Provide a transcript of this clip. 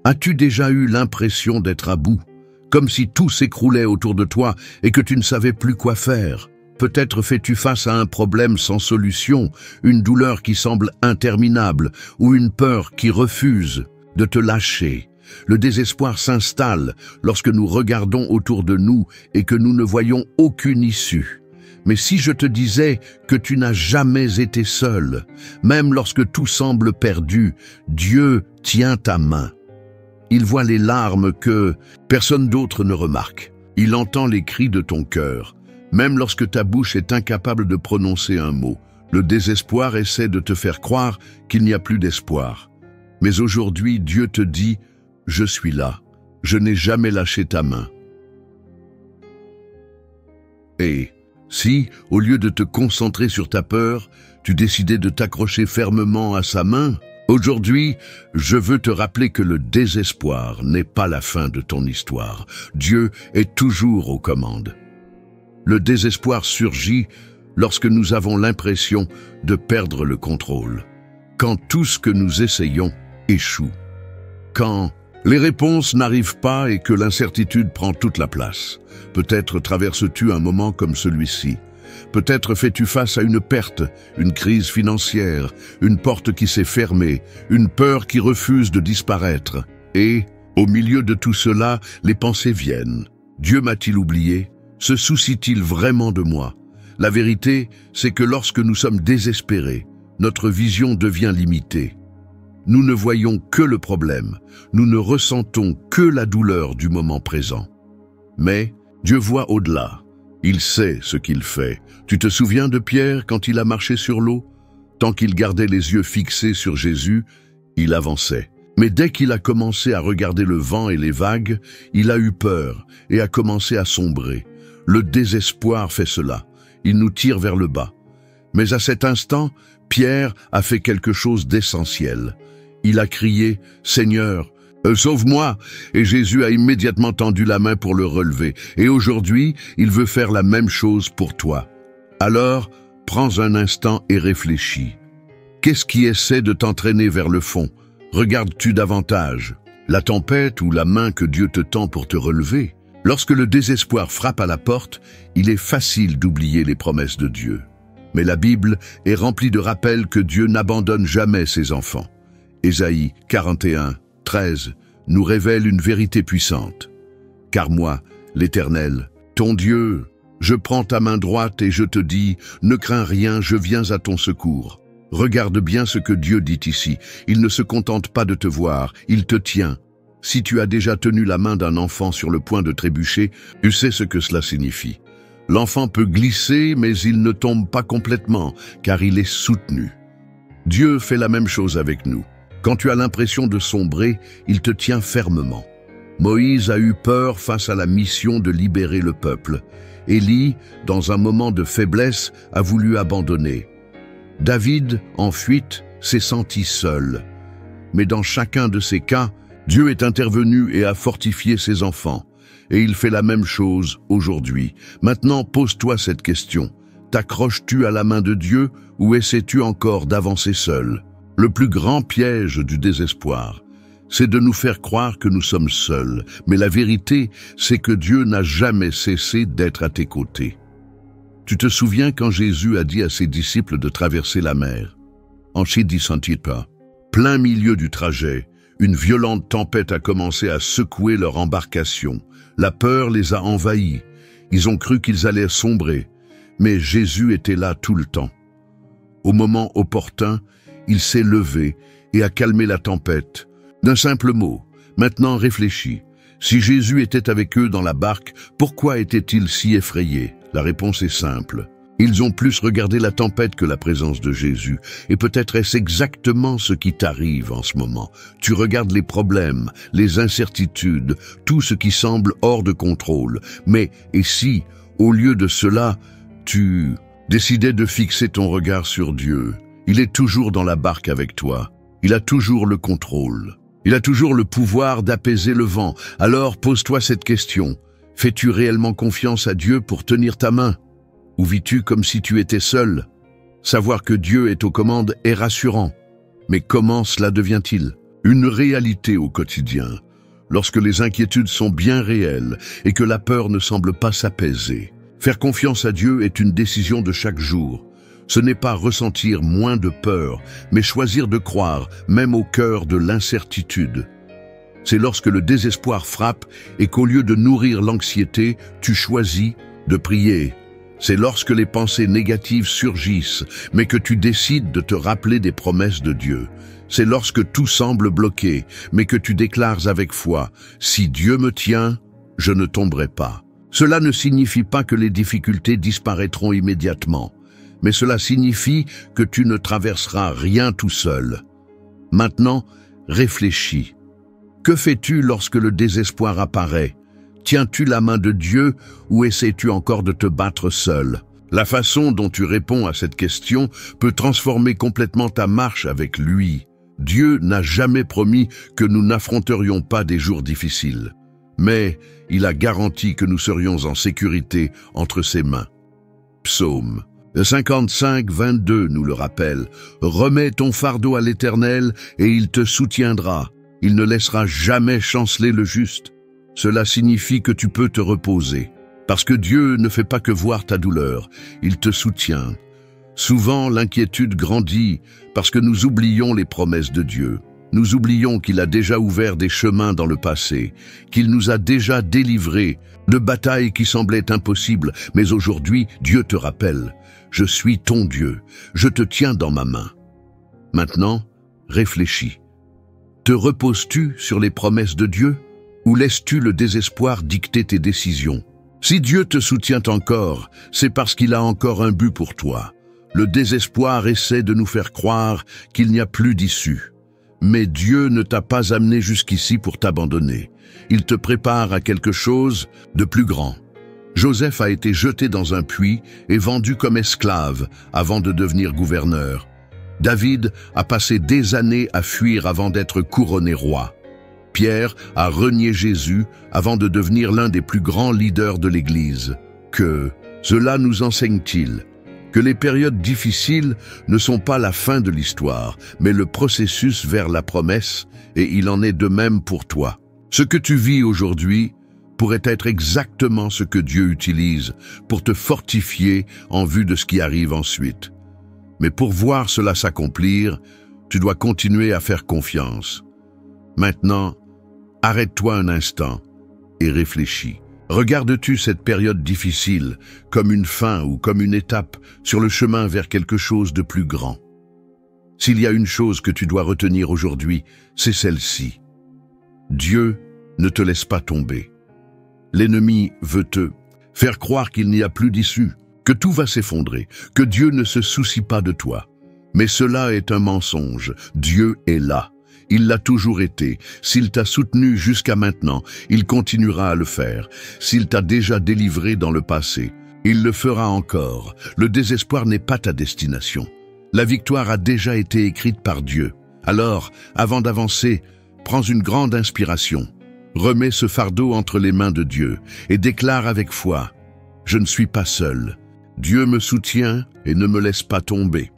As-tu déjà eu l'impression d'être à bout, comme si tout s'écroulait autour de toi et que tu ne savais plus quoi faire? Peut-être fais-tu face à un problème sans solution, une douleur qui semble interminable ou une peur qui refuse de te lâcher. Le désespoir s'installe lorsque nous regardons autour de nous et que nous ne voyons aucune issue. Mais si je te disais que tu n'as jamais été seul, même lorsque tout semble perdu, Dieu tient ta main. Il voit les larmes que personne d'autre ne remarque. Il entend les cris de ton cœur, même lorsque ta bouche est incapable de prononcer un mot. Le désespoir essaie de te faire croire qu'il n'y a plus d'espoir. Mais aujourd'hui, Dieu te dit « Je suis là, je n'ai jamais lâché ta main ». Et si, au lieu de te concentrer sur ta peur, tu décidais de t'accrocher fermement à sa main, aujourd'hui, je veux te rappeler que le désespoir n'est pas la fin de ton histoire. Dieu est toujours aux commandes. Le désespoir surgit lorsque nous avons l'impression de perdre le contrôle, quand tout ce que nous essayons échoue, quand les réponses n'arrivent pas et que l'incertitude prend toute la place. Peut-être traverses-tu un moment comme celui-ci. Peut-être fais-tu face à une perte, une crise financière, une porte qui s'est fermée, une peur qui refuse de disparaître. Et, au milieu de tout cela, les pensées viennent. Dieu m'a-t-il oublié? Se soucie-t-il vraiment de moi? La vérité, c'est que lorsque nous sommes désespérés, notre vision devient limitée. Nous ne voyons que le problème, nous ne ressentons que la douleur du moment présent. Mais Dieu voit au-delà, il sait ce qu'il fait. Tu te souviens de Pierre quand il a marché sur l'eau? Tant qu'il gardait les yeux fixés sur Jésus, il avançait. Mais dès qu'il a commencé à regarder le vent et les vagues, il a eu peur et a commencé à sombrer. Le désespoir fait cela, il nous tire vers le bas. Mais à cet instant, Pierre a fait quelque chose d'essentiel. Il a crié « Seigneur, sauve-moi !» et Jésus a immédiatement tendu la main pour le relever. Et aujourd'hui, il veut faire la même chose pour toi. Alors, prends un instant et réfléchis. Qu'est-ce qui essaie de t'entraîner vers le fond? Regardes-tu davantage la tempête ou la main que Dieu te tend pour te relever? Lorsque le désespoir frappe à la porte, il est facile d'oublier les promesses de Dieu. Mais la Bible est remplie de rappels que Dieu n'abandonne jamais ses enfants. Ésaïe 41, 13 nous révèle une vérité puissante. « Car moi, l'Éternel, ton Dieu, je prends ta main droite et je te dis, ne crains rien, je viens à ton secours. » Regarde bien ce que Dieu dit ici. Il ne se contente pas de te voir, il te tient. Si tu as déjà tenu la main d'un enfant sur le point de trébucher, tu sais ce que cela signifie. L'enfant peut glisser, mais il ne tombe pas complètement, car il est soutenu. Dieu fait la même chose avec nous. Quand tu as l'impression de sombrer, il te tient fermement. Moïse a eu peur face à la mission de libérer le peuple. Élie, dans un moment de faiblesse, a voulu abandonner. David, en fuite, s'est senti seul. Mais dans chacun de ces cas, Dieu est intervenu et a fortifié ses enfants. Et il fait la même chose aujourd'hui. Maintenant, pose-toi cette question. T'accroches-tu à la main de Dieu ou essaies-tu encore d'avancer seul? Le plus grand piège du désespoir, c'est de nous faire croire que nous sommes seuls. Mais la vérité, c'est que Dieu n'a jamais cessé d'être à tes côtés. Tu te souviens quand Jésus a dit à ses disciples de traverser la mer? Ensuite, dit pas. Plein milieu du trajet, une violente tempête a commencé à secouer leur embarcation. La peur les a envahis. Ils ont cru qu'ils allaient sombrer. Mais Jésus était là tout le temps. Au moment opportun, il s'est levé et a calmé la tempête. D'un simple mot, maintenant réfléchis. Si Jésus était avec eux dans la barque, pourquoi étaient-ils si effrayés? La réponse est simple. Ils ont plus regardé la tempête que la présence de Jésus. Et peut-être est-ce exactement ce qui t'arrive en ce moment. Tu regardes les problèmes, les incertitudes, tout ce qui semble hors de contrôle. Mais, et si, au lieu de cela, tu décidais de fixer ton regard sur Dieu? Il est toujours dans la barque avec toi. Il a toujours le contrôle. Il a toujours le pouvoir d'apaiser le vent. Alors pose-toi cette question. Fais-tu réellement confiance à Dieu pour tenir ta main? Ou vis-tu comme si tu étais seul? Savoir que Dieu est aux commandes est rassurant. Mais comment cela devient-il? une réalité au quotidien, lorsque les inquiétudes sont bien réelles et que la peur ne semble pas s'apaiser. Faire confiance à Dieu est une décision de chaque jour. Ce n'est pas ressentir moins de peur, mais choisir de croire, même au cœur de l'incertitude. C'est lorsque le désespoir frappe et qu'au lieu de nourrir l'anxiété, tu choisis de prier. C'est lorsque les pensées négatives surgissent, mais que tu décides de te rappeler des promesses de Dieu. C'est lorsque tout semble bloqué, mais que tu déclares avec foi, « Si Dieu me tient, je ne tomberai pas ». Cela ne signifie pas que les difficultés disparaîtront immédiatement, mais cela signifie que tu ne traverseras rien tout seul. Maintenant, réfléchis. Que fais-tu lorsque le désespoir apparaît? Tiens-tu la main de Dieu ou essaies-tu encore de te battre seul? La façon dont tu réponds à cette question peut transformer complètement ta marche avec lui. Dieu n'a jamais promis que nous n'affronterions pas des jours difficiles, mais il a garanti que nous serions en sécurité entre ses mains. Psaume 55, 22 nous le rappelle. « Remets ton fardeau à l'Éternel et il te soutiendra. Il ne laissera jamais chanceler le juste. » Cela signifie que tu peux te reposer, parce que Dieu ne fait pas que voir ta douleur, il te soutient. Souvent, l'inquiétude grandit parce que nous oublions les promesses de Dieu. Nous oublions qu'il a déjà ouvert des chemins dans le passé, qu'il nous a déjà délivrés de batailles qui semblaient impossibles. Mais aujourd'hui, Dieu te rappelle, « Je suis ton Dieu, je te tiens dans ma main. » Maintenant, réfléchis. Te reposes-tu sur les promesses de Dieu ou laisses-tu le désespoir dicter tes décisions? Si Dieu te soutient encore, c'est parce qu'il a encore un but pour toi. Le désespoir essaie de nous faire croire qu'il n'y a plus d'issue. Mais Dieu ne t'a pas amené jusqu'ici pour t'abandonner. Il te prépare à quelque chose de plus grand. Joseph a été jeté dans un puits et vendu comme esclave avant de devenir gouverneur. David a passé des années à fuir avant d'être couronné roi. Pierre a renié Jésus avant de devenir l'un des plus grands leaders de l'Église. Que cela nous enseigne-t-il? Que les périodes difficiles ne sont pas la fin de l'histoire, mais le processus vers la promesse, et il en est de même pour toi. Ce que tu vis aujourd'hui pourrait être exactement ce que Dieu utilise pour te fortifier en vue de ce qui arrive ensuite. Mais pour voir cela s'accomplir, tu dois continuer à faire confiance. Maintenant, arrête-toi un instant et réfléchis. Regardes-tu cette période difficile comme une fin ou comme une étape sur le chemin vers quelque chose de plus grand? S'il y a une chose que tu dois retenir aujourd'hui, c'est celle-ci. Dieu ne te laisse pas tomber. L'ennemi veut te faire croire qu'il n'y a plus d'issue, que tout va s'effondrer, que Dieu ne se soucie pas de toi. Mais cela est un mensonge. Dieu est là. Il l'a toujours été. S'il t'a soutenu jusqu'à maintenant, il continuera à le faire. S'il t'a déjà délivré dans le passé, il le fera encore. Le désespoir n'est pas ta destination. La victoire a déjà été écrite par Dieu. Alors, avant d'avancer, prends une grande inspiration. Remets ce fardeau entre les mains de Dieu et déclare avec foi, « Je ne suis pas seul. Dieu me soutient et ne me laisse pas tomber. »